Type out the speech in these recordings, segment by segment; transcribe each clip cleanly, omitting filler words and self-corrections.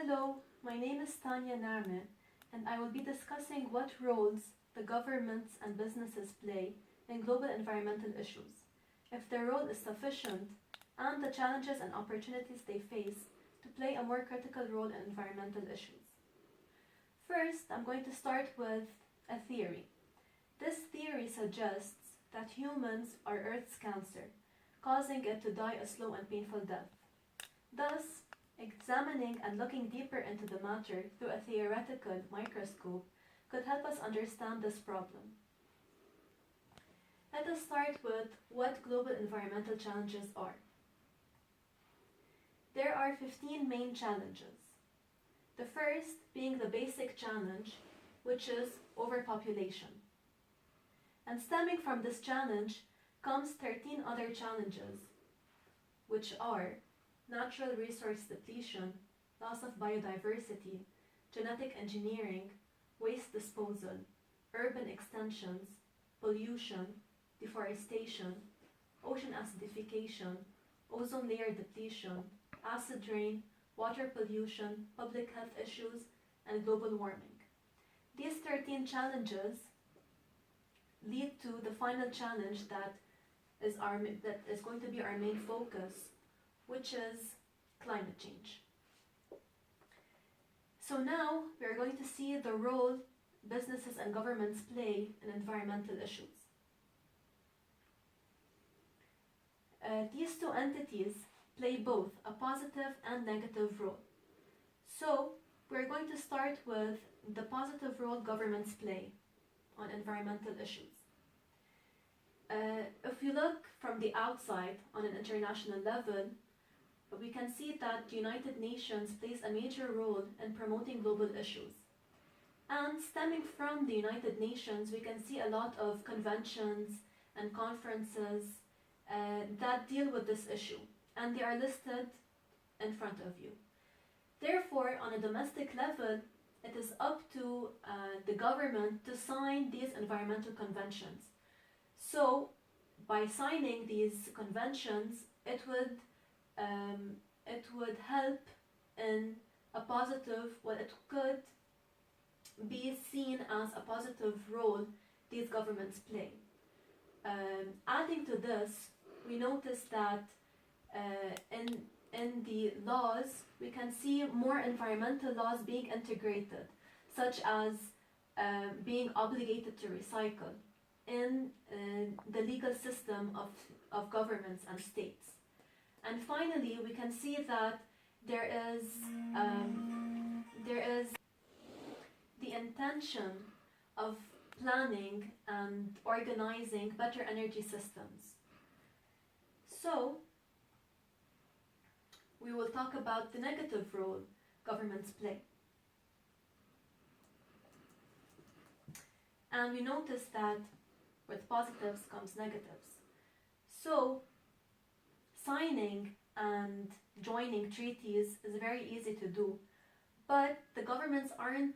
Hello, my name is Tania and I will be discussing what roles the governments and businesses play in global environmental issues, if their role is sufficient, and the challenges and opportunities they face to play a more critical role in environmental issues. First, I'm going to start with a theory. This theory suggests that humans are Earth's cancer, causing it to die a slow and painful death. Thus, examining and looking deeper into the matter through a theoretical microscope could help us understand this problem. Let us start with what global environmental challenges are. There are 15 main challenges. The first being the basic challenge, which is overpopulation. And stemming from this challenge comes 13 other challenges, which are natural resource depletion, loss of biodiversity, genetic engineering, waste disposal, urban extensions, pollution, deforestation, ocean acidification, ozone layer depletion, acid rain, water pollution, public health issues, and global warming. These 13 challenges lead to the final challenge that is going to be our main focus, which is climate change. So now we are going to see the role businesses and governments play in environmental issues. These two entities play both a positive and negative role. So we're going to start with the positive role governments play on environmental issues. If you look from the outside on an international level, we can see that the United Nations plays a major role in promoting global issues. And stemming from the United Nations, we can see a lot of conventions and conferences that deal with this issue, and they are listed in front of you. Therefore, on a domestic level, it is up to the government to sign these environmental conventions. So, by signing these conventions, it would help in a positive, it could be seen as a positive role these governments play. Adding to this, we notice that in the laws, we can see more environmental laws being integrated, such as being obligated to recycle in the legal system of governments and states. And finally, we can see that there is the intention of planning and organizing better energy systems. So, we will talk about the negative role governments play. And we notice that with positives comes negatives. So, signing and joining treaties is very easy to do, but the governments aren't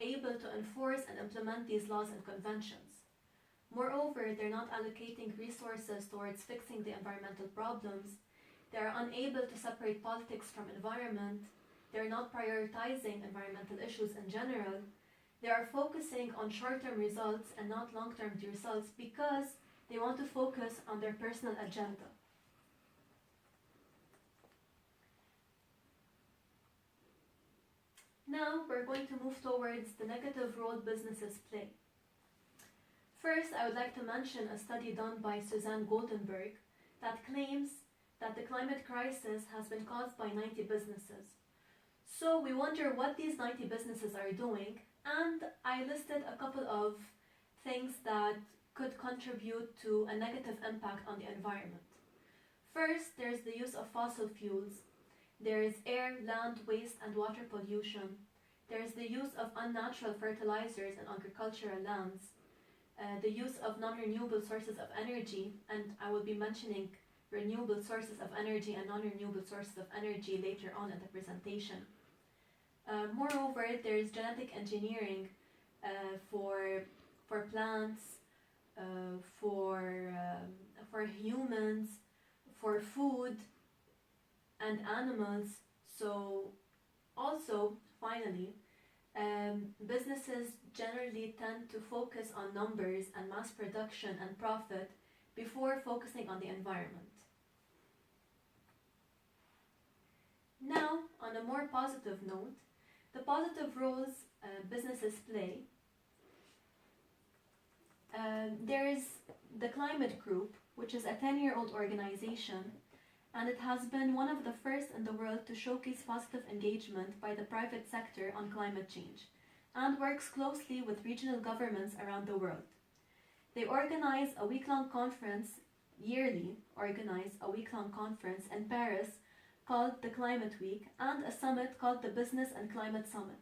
able to enforce and implement these laws and conventions. Moreover, they're not allocating resources towards fixing the environmental problems. They're unable to separate politics from environment. They're not prioritizing environmental issues in general. They are focusing on short-term results and not long-term results because they want to focus on their personal agenda. Now we're going to move towards the negative role businesses play. First, I would like to mention a study done by Suzanne Goldenberg that claims that the climate crisis has been caused by 90 businesses. So we wonder what these 90 businesses are doing, and I listed a couple of things that could contribute to a negative impact on the environment. First, there's the use of fossil fuels. There is air, land, waste, and water pollution. There is the use of unnatural fertilizers in agricultural lands. The use of non-renewable sources of energy, and I will be mentioning renewable sources of energy and non-renewable sources of energy later on in the presentation. Moreover, there is genetic engineering for plants, for humans, for food and animals. So Also, finally, businesses generally tend to focus on numbers and mass production and profit before focusing on the environment. Now, on a more positive note, the positive roles businesses play. There is the Climate Group, which is a 10-year-old organization, and it has been one of the first in the world to showcase positive engagement by the private sector on climate change, and works closely with regional governments around the world. They organize a week-long conference, yearly organize a week-long conference in Paris called the Climate Week, and a summit called the Business and Climate Summit.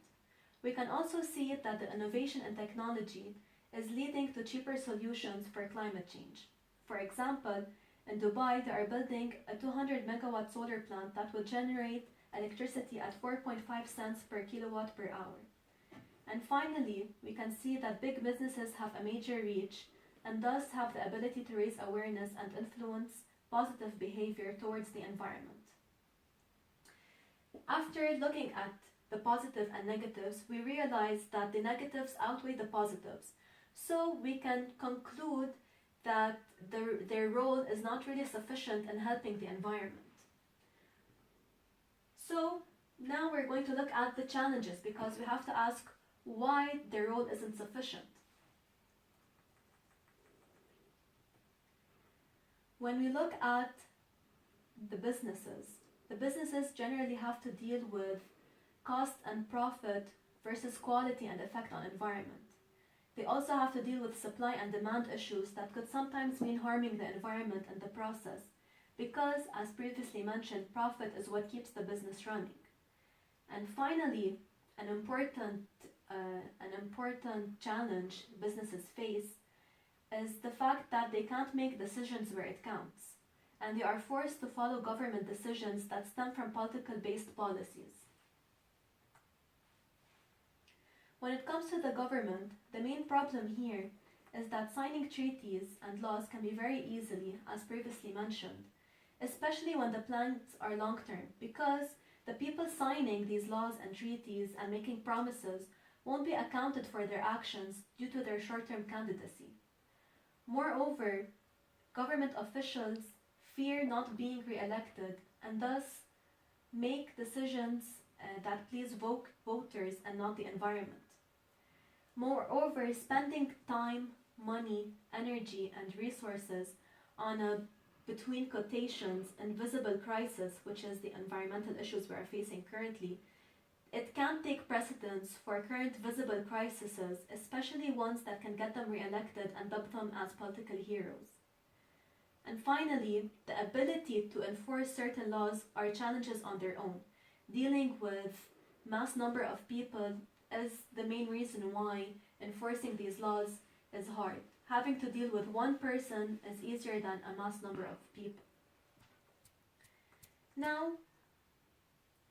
We can also see that the innovation in technology is leading to cheaper solutions for climate change. For example, in Dubai, they are building a 200 megawatt solar plant that will generate electricity at 4.5 cents per kilowatt per hour. And finally, we can see that big businesses have a major reach and thus have the ability to raise awareness and influence positive behavior towards the environment. After looking at the positive and negatives, we realize that the negatives outweigh the positives. So we can conclude that their role is not really sufficient in helping the environment. So now we're going to look at the challenges, because we have to ask why their role isn't sufficient. When we look at the businesses generally have to deal with cost and profit versus quality and effect on environment. They also have to deal with supply and demand issues that could sometimes mean harming the environment in the process, because, as previously mentioned, profit is what keeps the business running. And finally, an important challenge businesses face is the fact that they can't make decisions where it counts, and they are forced to follow government decisions that stem from political-based policies. When it comes to the government, the main problem here is that signing treaties and laws can be very easily, as previously mentioned, especially when the plans are long-term, because the people signing these laws and treaties and making promises won't be accounted for their actions due to their short-term candidacy. Moreover, government officials fear not being re-elected and thus make decisions that please voters and not the environment. Moreover, spending time, money, energy, and resources on a, between quotations, invisible crisis, which is the environmental issues we are facing currently, it can't take precedence for current visible crises, especially ones that can get them re-elected and dub them as political heroes. And finally, the ability to enforce certain laws are challenges on their own. Dealing with mass number of people is the main reason why enforcing these laws is hard. Having to deal with one person is easier than a mass number of people. Now,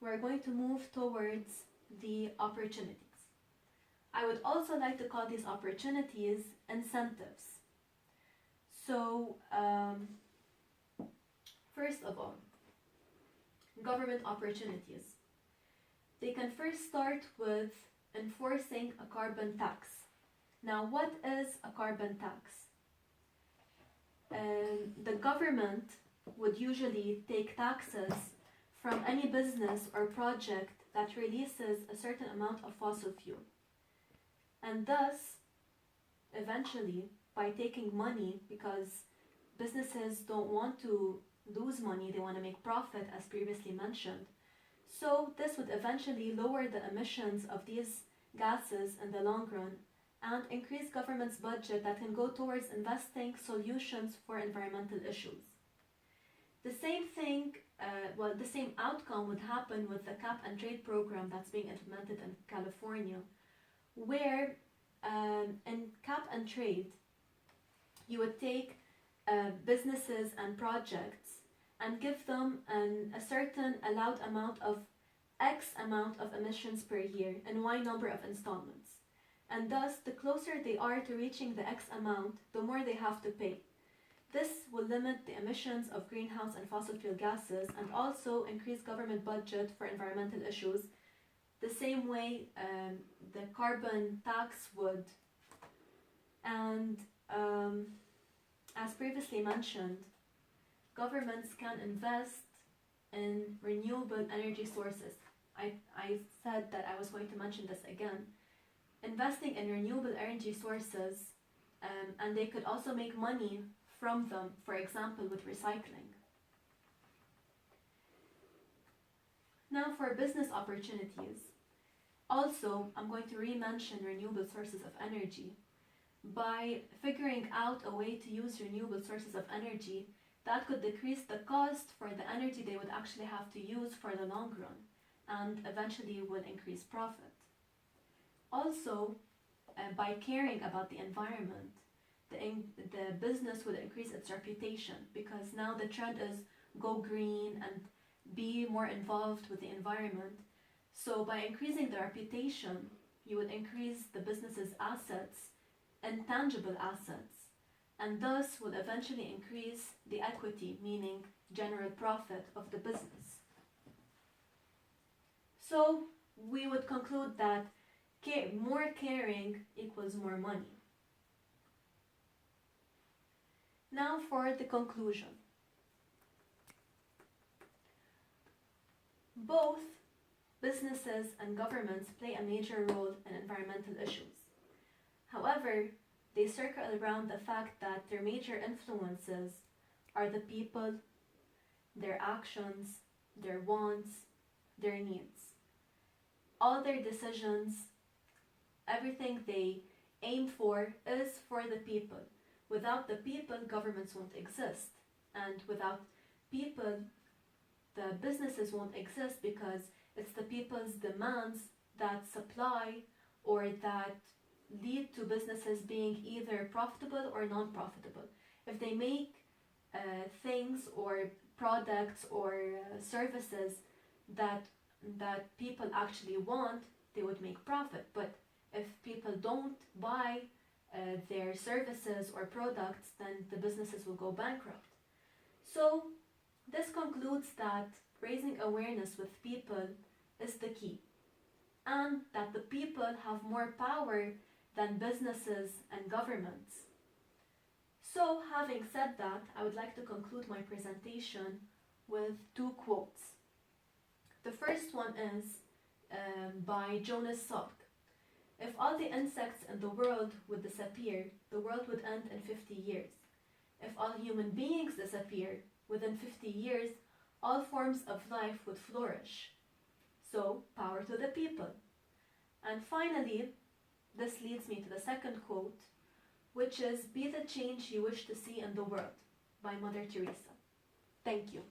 we're going to move towards the opportunities. I would also like to call these opportunities incentives. So, first of all, government opportunities. They can first start with enforcing a carbon tax. Now, what is a carbon tax? The government would usually take taxes from any business or project that releases a certain amount of fossil fuel. And thus, eventually, by taking money, because businesses don't want to lose money, they want to make profit, as previously mentioned. So this would eventually lower the emissions of these gases in the long run and increase government's budget that can go towards investing solutions for environmental issues. The same thing, the same outcome would happen with the cap and trade program that's being implemented in California, where in cap and trade, you would take businesses and projects and give them a certain allowed amount of X amount of emissions per year and Y number of installments. And thus, the closer they are to reaching the X amount, the more they have to pay. This will limit the emissions of greenhouse and fossil fuel gases and also increase government budget for environmental issues, the same way the carbon tax would. And as previously mentioned, governments can invest in renewable energy sources. I said that I was going to mention this again. Investing in renewable energy sources, and they could also make money from them, for example, with recycling. Now for business opportunities. Also, I'm going to re-mention renewable sources of energy. By figuring out a way to use renewable sources of energy, that could decrease the cost for the energy they would actually have to use for the long run, and eventually will increase profit. Also, by caring about the environment, the business would increase its reputation, because now the trend is go green and be more involved with the environment. So by increasing the reputation, you would increase the business's assets, intangible assets, and thus would eventually increase the equity, meaning general profit of the business. So we would conclude that more caring equals more money. Now for the conclusion. Both businesses and governments play a major role in environmental issues. However, they circle around the fact that their major influences are the people, their actions, their wants, their needs. All their decisions, everything they aim for is for the people. Without the people, governments won't exist. And without people, the businesses won't exist, because it's the people's demands that supply or that lead to businesses being either profitable or non-profitable. If they make things or products or services that people actually want, they would make profit. But if people don't buy their services or products, then the businesses will go bankrupt. So this concludes that raising awareness with people is the key, and that the people have more power than businesses and governments. So having said that, I would like to conclude my presentation with 2 quotes. The first one is by Jonas Salk. If all the insects in the world would disappear, the world would end in 50 years. If all human beings disappear, within 50 years, all forms of life would flourish. So, power to the people. And finally, this leads me to the second quote, which is, "Be the change you wish to see in the world," by Mother Teresa. Thank you.